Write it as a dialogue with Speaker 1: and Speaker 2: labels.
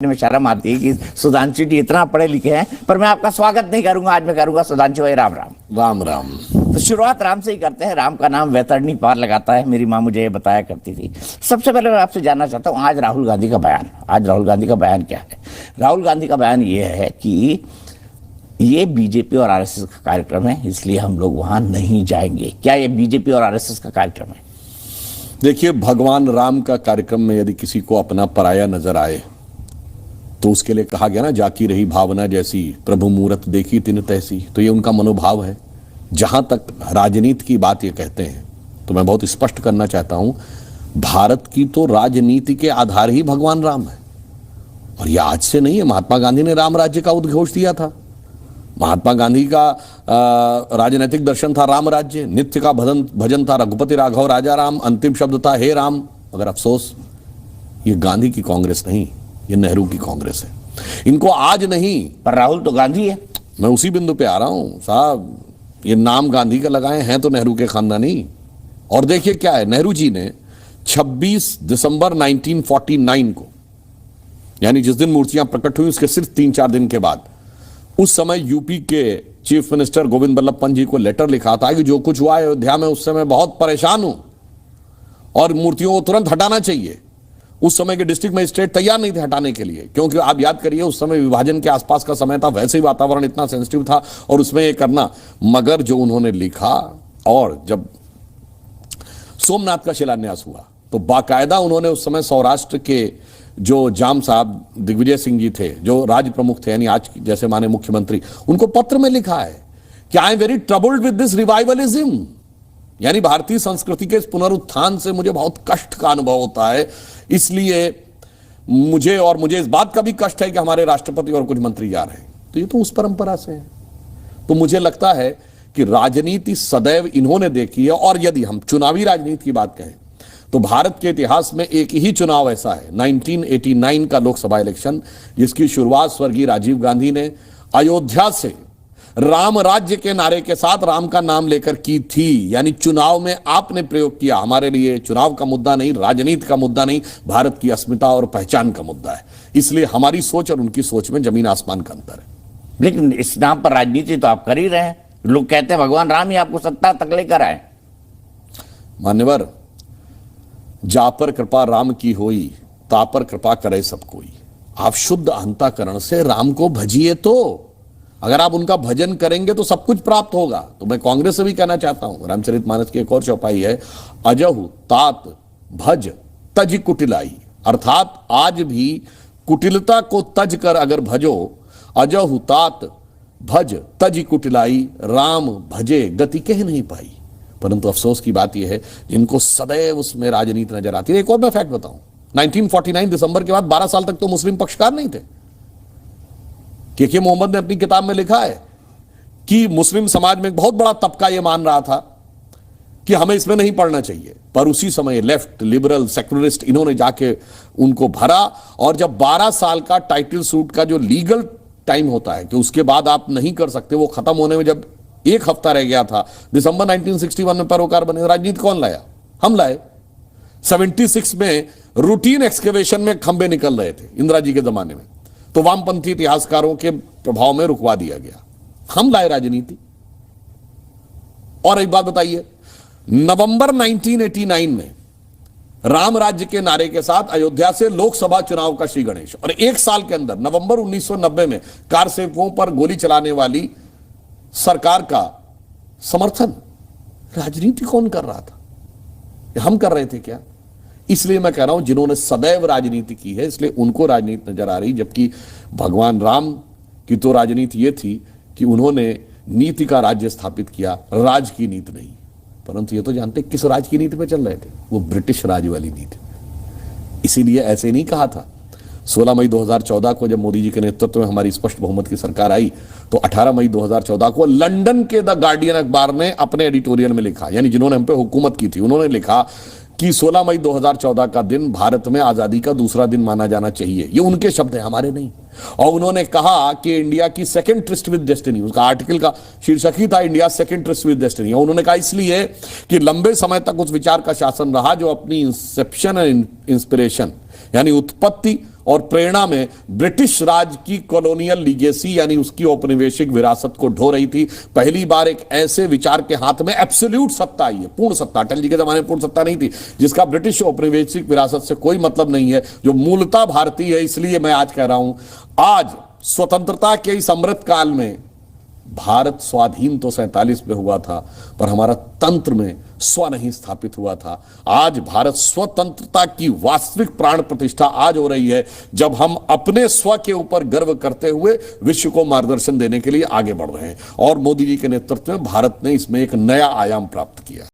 Speaker 1: में शर्म आती है कि सुधांशु जी इतना पढ़े लिखे हैं, पर मैं आपका स्वागत नहीं करूंगा, आज मैं करूंगा सुधांशु भाई राम राम।
Speaker 2: राम राम।
Speaker 1: तो शुरुआत राम से ही करते हैं। राम का नाम वैतरणी पार लगाता है, मेरी माँ मुझे ये बताया करती थी। सबसे पहले मैं आपसे जानना चाहता हूँ, आज राहुल गांधी का बयान, आज राहुल गांधी का बयान क्या है? राहुल गांधी का बयान ये है कि ये बीजेपी और आरएसएस का कार्यक्रम है, इसलिए हम लोग वहां नहीं जाएंगे। क्या ये बीजेपी और आरएसएस का कार्यक्रम है?
Speaker 2: देखिए, भगवान राम का कार्यक्रम में यदि किसी को अपना पराया नजर आए तो उसके लिए कहा गया ना, जाकी रही भावना जैसी प्रभु मूरत देखी तिन तैसी। तो ये उनका मनोभाव है। जहां तक राजनीति की बात ये कहते हैं तो मैं बहुत स्पष्ट करना चाहता हूं, भारत की तो राजनीति के आधार ही भगवान राम है। और यह आज से नहीं है, महात्मा गांधी ने राम राज्य का उद्घोष दिया था। महात्मा गांधी का राजनीतिक दर्शन था राम राज्य, नित्य का भजन था रघुपति राघव राजा राम, अंतिम शब्द था हे राम। मगर अफसोस, ये गांधी की कांग्रेस नहीं, ये नेहरू की कांग्रेस है। इनको आज नहीं,
Speaker 1: पर राहुल तो गांधी है।
Speaker 2: मैं उसी बिंदु पे आ रहा हूं साहब, ये नाम गांधी का लगाए हैं तो नेहरू के खानदानी। और देखिए क्या है, नेहरू जी ने 26 दिसंबर 1949 को, यानी जिस दिन मूर्तियां प्रकट हुई उसके सिर्फ 3-4 दिन के बाद, उस समय यूपी के चीफ मिनिस्टर गोविंद बल्लभ पंत जी को लेटर लिखा था कि जो कुछ हुआ अयोध्या में उससे मैं बहुत परेशान हूं और मूर्तियों को तुरंत हटाना चाहिए। उस समय के डिस्ट्रिक्ट मजिस्ट्रेट तैयार नहीं थे हटाने के लिए, क्योंकि आप याद करिए उस समय विभाजन के आसपास का समय था, वैसे ही वातावरण इतना सेंसिटिव था और उसमें ये करना। मगर जो उन्होंने लिखा, और जब सोमनाथ का शिलान्यास हुआ तो बाकायदा उन्होंने उस समय सौराष्ट्र के जो जाम साहब दिग्विजय सिंह जी थे, जो राज्य प्रमुख थे, यानी आज जैसे माने मुख्यमंत्री, उनको पत्र में लिखा है कि I am very troubled with this revivalism, यानी भारतीय संस्कृति के इस पुनरुत्थान से मुझे बहुत कष्ट का अनुभव होता है। इसलिए मुझे इस बात का भी कष्ट है कि हमारे राष्ट्रपति और कुछ मंत्री जा रहे हैं। तो ये तो उस परंपरा से है। तो मुझे लगता है कि राजनीति सदैव इन्होंने देखी है। और यदि हम चुनावी राजनीति की बात कहें तो भारत के इतिहास में एक ही चुनाव ऐसा है, 1989 का लोकसभा इलेक्शन, जिसकी शुरुआत स्वर्गीय राजीव गांधी ने अयोध्या से राम राज्य के नारे के साथ राम का नाम लेकर की थी। यानी चुनाव में आपने प्रयोग किया। हमारे लिए चुनाव का मुद्दा नहीं, राजनीति का मुद्दा नहीं, भारत की अस्मिता और पहचान का मुद्दा है। इसलिए हमारी सोच और उनकी सोच में जमीन आसमान का अंतर है।
Speaker 1: लेकिन इस नाम पर राजनीति तो आप कर ही रहे हैं। लोग कहते हैं भगवान राम ही आपको सत्ता तक लेकर आए।
Speaker 2: मान्यवर, जा पर कृपा राम की होई, ता पर कृपा करे सब कोई। आप शुद्ध अंतःकरण से राम को भजिए, तो अगर आप उनका भजन करेंगे तो सब कुछ प्राप्त होगा। तो मैं कांग्रेस से भी कहना चाहता हूं, रामचरितमानस की एक और चौपाई है, अजहु तात भज तज कुटिलाई, अर्थात आज भी कुटिलता को तज कर अगर भजो, अजहु तात भज तज कुटिलाई, राम भजे गति कह नहीं पाई। परंतु अफसोस की बात यह है, जिनको सदैव उसमें राजनीति नजर आती है। एक और मैं फैक्ट बताऊं, 1949 दिसंबर के बाद 12 साल तक तो मुस्लिम पक्षकार नहीं थे। के मोहम्मद ने अपनी किताब में लिखा है कि मुस्लिम समाज में एक बहुत बड़ा तबका यह मान रहा था कि हमें इसमें नहीं पढ़ना चाहिए, पर उसी समय लेफ्ट, लिबरल, सेकुलरिस्ट, इन्होंने जाके उनको भरा। और जब 12 साल का टाइटल सूट का जो लीगल टाइम होता है कि उसके बाद आप नहीं कर सकते, वो खत्म होने में जब 1 हफ्ता रह गया था, दिसंबर 1961 में पैरोकार बने। राजनीति कौन लाया? हम लाए। 76 में रूटीन एक्सकेवेशन में खंबे निकल रहे थे इंदिरा जी के जमाने में, तो वामपंथी इतिहासकारों के प्रभाव में रुकवा दिया गया। हम लाए राजनीति। और एक बात बताइए, नवंबर 1989 में राम राज्य के नारे के साथ अयोध्या से लोकसभा चुनाव का श्री गणेश, और 1 साल के अंदर नवंबर 1990 में कार सेवकों पर गोली चलाने वाली सरकार का समर्थन। राजनीति कौन कर रहा था? हम कर रहे थे क्या? इसलिए मैं कह रहा हूं, जिन्होंने सदैव राजनीति की है इसलिए उनको राजनीति नजर आ रही। जबकि भगवान राम की तो राजनीति यह थी कि उन्होंने नीति का राज्य स्थापित किया, राज की नीति नहीं। परंतु ये तो जानते किस राज की नीति पे चल रहे थे, वो ब्रिटिश राज वाली नीति। इसीलिए ऐसे नहीं कहा था। 16 मई 2014 को जब मोदी जी के नेतृत्व में हमारी स्पष्ट बहुमत की सरकार आई, तो 18 मई 2014 को लंदन के द गार्डियन अखबार ने अपने एडिटोरियल में लिखा, यानी जिन्होंने हम पे हुकूमत की थी, उन्होंने लिखा कि 16 मई 2014 का दिन भारत में आजादी का दूसरा दिन माना जाना चाहिए। ये उनके शब्द हैं, हमारे नहीं। और उन्होंने कहा कि इंडिया की सेकंड ट्रिस्ट विद डेस्टिनी, उसका आर्टिकल का शीर्षक ही था India second tourist with destiny. और उन्होंने कहा इसलिए कि लंबे समय तक उस विचार का शासन रहा जो अपनी इंसेप्शन एंड इंस्पिरेशन, यानी उत्पत्ति और प्रेरणा में ब्रिटिश राज की कॉलोनियल लीगेसी यानी उसकी औपनिवेशिक विरासत को ढो रही थी। पहली बार एक ऐसे विचार के हाथ में एब्सोल्यूट सत्ता आई है, पूर्ण सत्ता। अटल जी के जमाने में पूर्ण सत्ता नहीं थी, जिसका ब्रिटिश औपनिवेशिक विरासत से कोई मतलब नहीं है, जो मूलतः भारतीय है। इसलिए मैं आज कह रहा हूं, आज स्वतंत्रता के इस अमृत काल में भारत स्वाधीन तो 47 में हुआ था, पर हमारा तंत्र में स्व नहीं स्थापित हुआ था। आज भारत स्वतंत्रता की वास्तविक प्राण प्रतिष्ठा आज हो रही है, जब हम अपने स्व के ऊपर गर्व करते हुए विश्व को मार्गदर्शन देने के लिए आगे बढ़ रहे हैं। और मोदी जी के नेतृत्व में भारत ने इसमें एक नया आयाम प्राप्त किया।